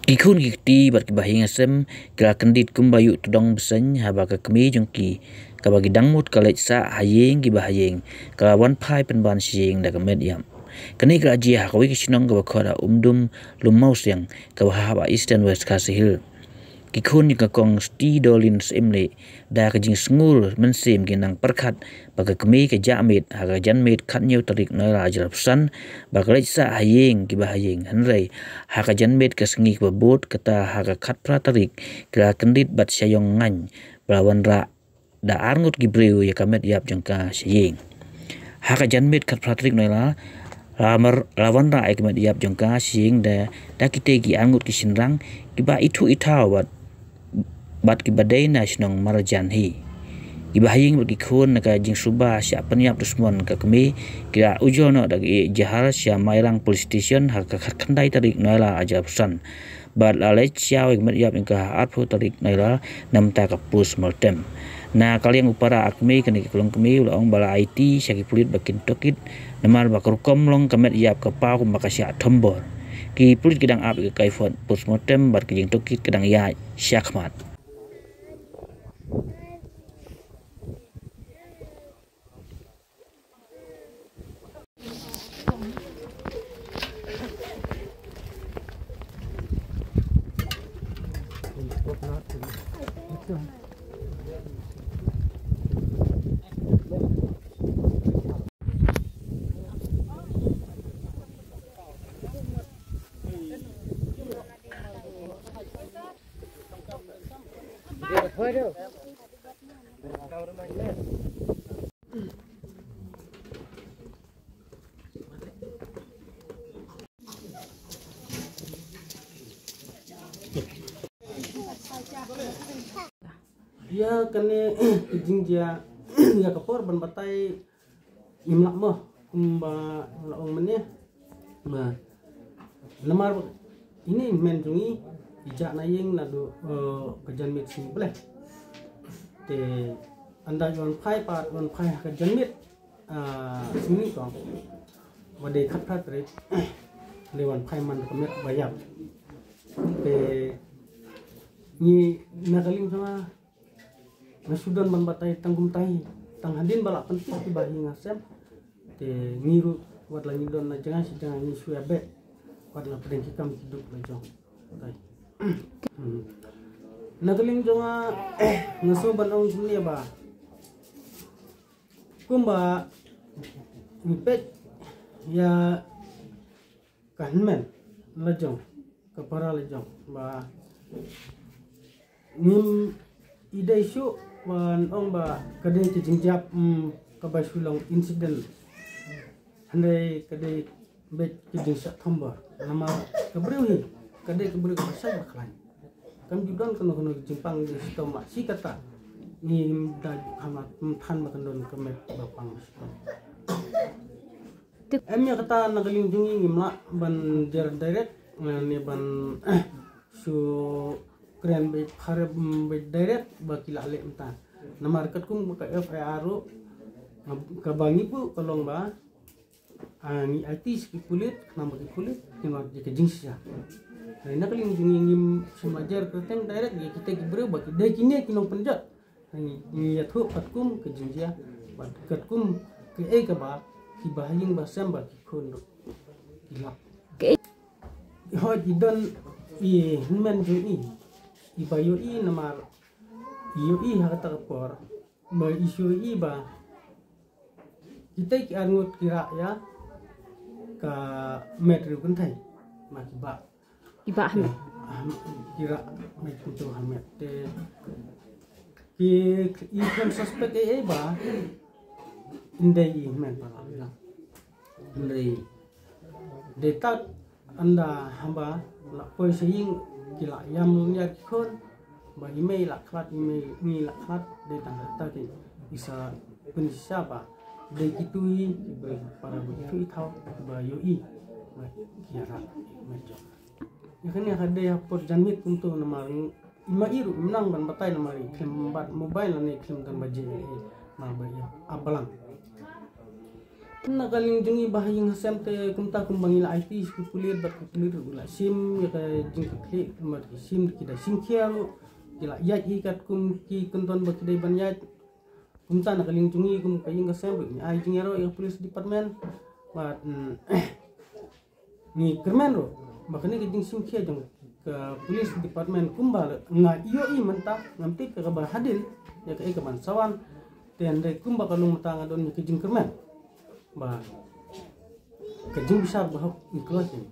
Kikun kikti bar kibahing asem kira kendit kumbayu tudong besen haba ka kemi jongki kabagi dangmut kalej sa hayeng kibahayeng kawan pai penban siyeng da kamet yam kani kira ji hakawi kisinong kabakora lumau siang kabahaba east and west kasihil kikun kong sti dolin semle da kajing sngul mensim ginang perkat baga kemi ke jamit haga janmit katnyau tarik noira ajarapsan bagalej sa hayeng kibahayeng hanrei haga janmit kesengi babut kata haga kat pratarik kira kendit bat syayong ngany belawan ra da arngut gibreu ya kamet yap jangka syayeng haga janmit kat pratarik noira lawan ra kamet yap jangka syayeng da kitegi arngut kisinrang kiba itu itawat bat kibadai na sinong marjan hi ibahing bagi khun naka jing suba sya penyap dusmon ka kemi kira ujono dagi jahar sya mairang police station ha ka khandai tarik naila aja pesan bat lale chiao ikmat yap ingka atpho tarik naila namta ka pus moltem na kaliang upara akmi kani kulong kemi ulong bala IT sya ki pulit bakin tokit namar bakar komlong kamet yap ka pa kum bakasya thombor ki pulit kidang ap ka kaifon pus moltem bat kijing tokit kidang ya syakmat. Ya kene kijing dia ya kapor ban batai imlak mo kumba laong menye ma lemar ini men jungi ijak nayeng nadu kejan mit sing boleh te anda jon pai kejan mit sini kong wade khat re lewan pai man kemet bayam te ni nakalim sama nasudan ban batai tanggum tai tang hadin balak penting ti bahi ngasem te ngiru wat la ngidon na jangan si jangan ni suabe wat la pedeng kikam hidup la jong tai nagaling jonga ngaso ban ong sini ba kumba ngipet ya kanmen la jong kapara la jong ba nim ida isu wan ong ba kadai jingjap kabai sulong incident handai kadai bet kijing September nama kebreuhi kadai kebreu pasal baklan kam judon kono jimpang di situ si kata ni da amat than bakandon kemet bapang emnya kata nagaling jungi ngimla ban jar direct ni ban su keren be harap be direct bakila le entah nama rekat kum ka FIR ka bangi pu kolong ba ni artis ki kulit nama ki kulit kena ke jingsya hari nak ling ngim semajar keteng direct ya kita ki bro baki dai kini kinong penjat ni ya thu patkum ke jingsya bat katkum ke ka ba ki bahing ba sem ba ki khun hilap ho jidon i men ju ni ibayo i namar iyo i hakata kapor ba isu i ba kita ki angut kira ya ka metri kun thai makiba iba ahmed kira metri tu hamet te ki i kan suspect e ba indai i men para bilang indai data anda hamba la poi saying kila yam nya khon ba email la klat email ni la klat de tang ta ki isa pun siapa de kitui para begitu itau ba yoi ba kira mejo ya kan ya hade ya por janmit untuk namar ima iru menang ban batai namari klem bat mobile ni klem dan baje ma ba ya abalang nagaling jungi bahayang hasem te kumta kumbangila IT skupulir bat kupulir gula sim ya ka jing klik mat sim kita sim kiaro gila ya ikat kum ki kunton bat kidai banyat kumta nagaling jungi kum kaying hasem ni ai jing ero ya police department bat ni kermen ro makanya jing sim kia jang ke police department kumbal nga iyo i mentah ngamti ke kabar hadil ya ka ikaman sawan ten de kumba kalung matanga don ke jing kermen ba kejung besar bahwa ikhlas ini